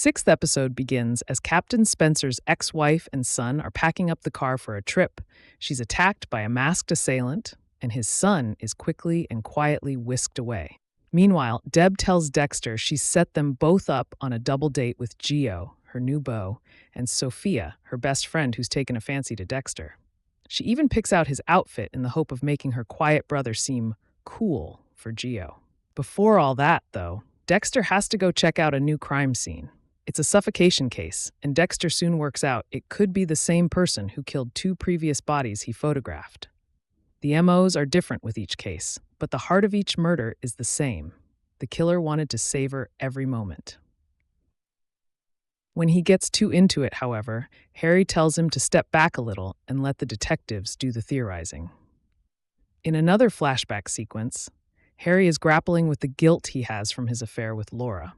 Sixth episode begins as Captain Spencer's ex-wife and son are packing up the car for a trip. She's attacked by a masked assailant, and his son is quickly and quietly whisked away. Meanwhile, Deb tells Dexter she's set them both up on a double date with Gio, her new beau, and Sophia, her best friend who's taken a fancy to Dexter. She even picks out his outfit in the hope of making her quiet brother seem cool for Gio. Before all that, though, Dexter has to go check out a new crime scene. It's a suffocation case, and Dexter soon works out it could be the same person who killed two previous bodies he photographed. The MOs are different with each case, but the heart of each murder is the same. The killer wanted to savor every moment. When he gets too into it, however, Harry tells him to step back a little and let the detectives do the theorizing. In another flashback sequence, Harry is grappling with the guilt he has from his affair with Laura.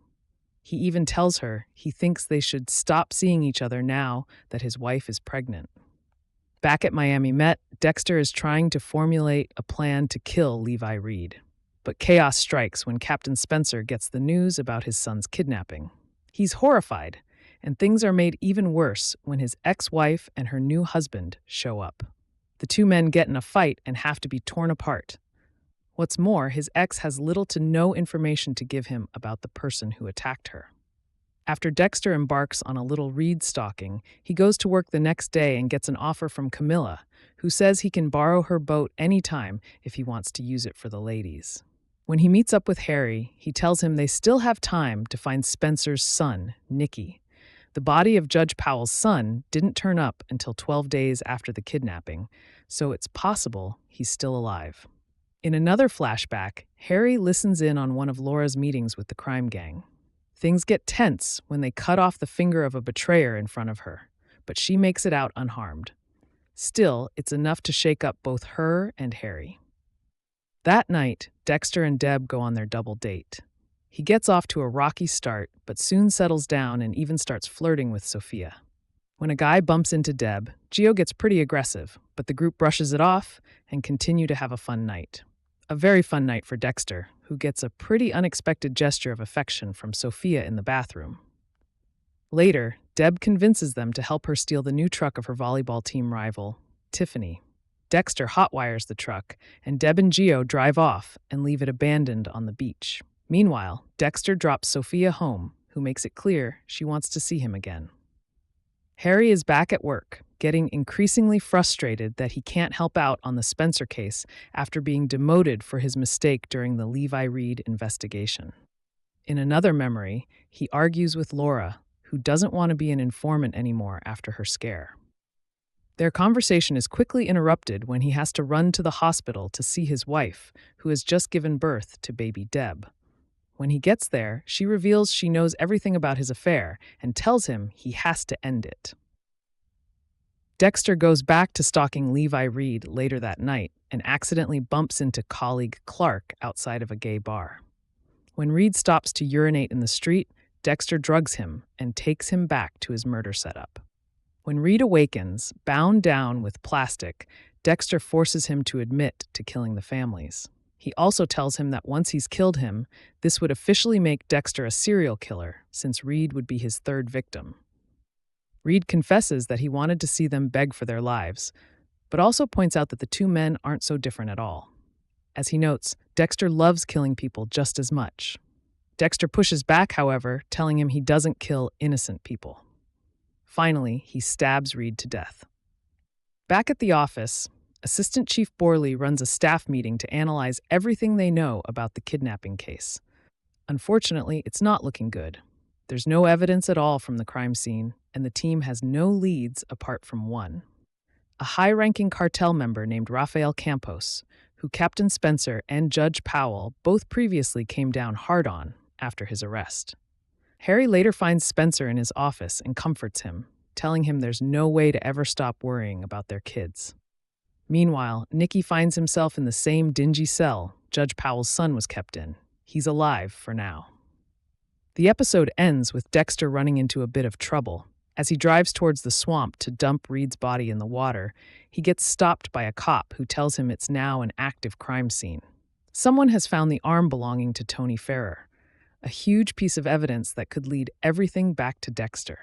He even tells her he thinks they should stop seeing each other now that his wife is pregnant. Back at Miami Met, Dexter is trying to formulate a plan to kill Levi Reed. But chaos strikes when Captain Spencer gets the news about his son's kidnapping. He's horrified, and things are made even worse when his ex-wife and her new husband show up. The two men get in a fight and have to be torn apart. What's more, his ex has little to no information to give him about the person who attacked her. After Dexter embarks on a little Reed stalking, he goes to work the next day and gets an offer from Camilla, who says he can borrow her boat anytime if he wants to use it for the ladies. When he meets up with Harry, he tells him they still have time to find Spencer's son, Nicky. The body of Judge Powell's son didn't turn up until 12 days after the kidnapping, so it's possible he's still alive. In another flashback, Harry listens in on one of Laura's meetings with the crime gang. Things get tense when they cut off the finger of a betrayer in front of her, but she makes it out unharmed. Still, it's enough to shake up both her and Harry. That night, Dexter and Deb go on their double date. He gets off to a rocky start, but soon settles down and even starts flirting with Sophia. When a guy bumps into Deb, Gio gets pretty aggressive, but the group brushes it off and continue to have a fun night. A very fun night for Dexter, who gets a pretty unexpected gesture of affection from Sophia in the bathroom. Later, Deb convinces them to help her steal the new truck of her volleyball team rival, Tiffany. Dexter hotwires the truck, and Deb and Gio drive off and leave it abandoned on the beach. Meanwhile, Dexter drops Sophia home, who makes it clear she wants to see him again. Harry is back at work, getting increasingly frustrated that he can't help out on the Spencer case after being demoted for his mistake during the Levi Reed investigation. In another memory, he argues with Laura, who doesn't want to be an informant anymore after her scare. Their conversation is quickly interrupted when he has to run to the hospital to see his wife, who has just given birth to baby Deb. When he gets there, she reveals she knows everything about his affair and tells him he has to end it. Dexter goes back to stalking Levi Reed later that night and accidentally bumps into colleague Clark outside of a gay bar. When Reed stops to urinate in the street, Dexter drugs him and takes him back to his murder setup. When Reed awakens, bound down with plastic, Dexter forces him to admit to killing the families. He also tells him that once he's killed him, this would officially make Dexter a serial killer, since Reed would be his third victim. Reed confesses that he wanted to see them beg for their lives, but also points out that the two men aren't so different at all. As he notes, Dexter loves killing people just as much. Dexter pushes back, however, telling him he doesn't kill innocent people. Finally, he stabs Reed to death. Back at the office, Assistant Chief Borley runs a staff meeting to analyze everything they know about the kidnapping case. Unfortunately, it's not looking good. There's no evidence at all from the crime scene, and the team has no leads apart from one. A high-ranking cartel member named Rafael Campos, who Captain Spencer and Judge Powell both previously came down hard on after his arrest. Harry later finds Spencer in his office and comforts him, telling him there's no way to ever stop worrying about their kids. Meanwhile, Nicky finds himself in the same dingy cell Judge Powell's son was kept in. He's alive for now. The episode ends with Dexter running into a bit of trouble. As he drives towards the swamp to dump Reed's body in the water, he gets stopped by a cop who tells him it's now an active crime scene. Someone has found the arm belonging to Tony Ferrer. a huge piece of evidence that could lead everything back to Dexter.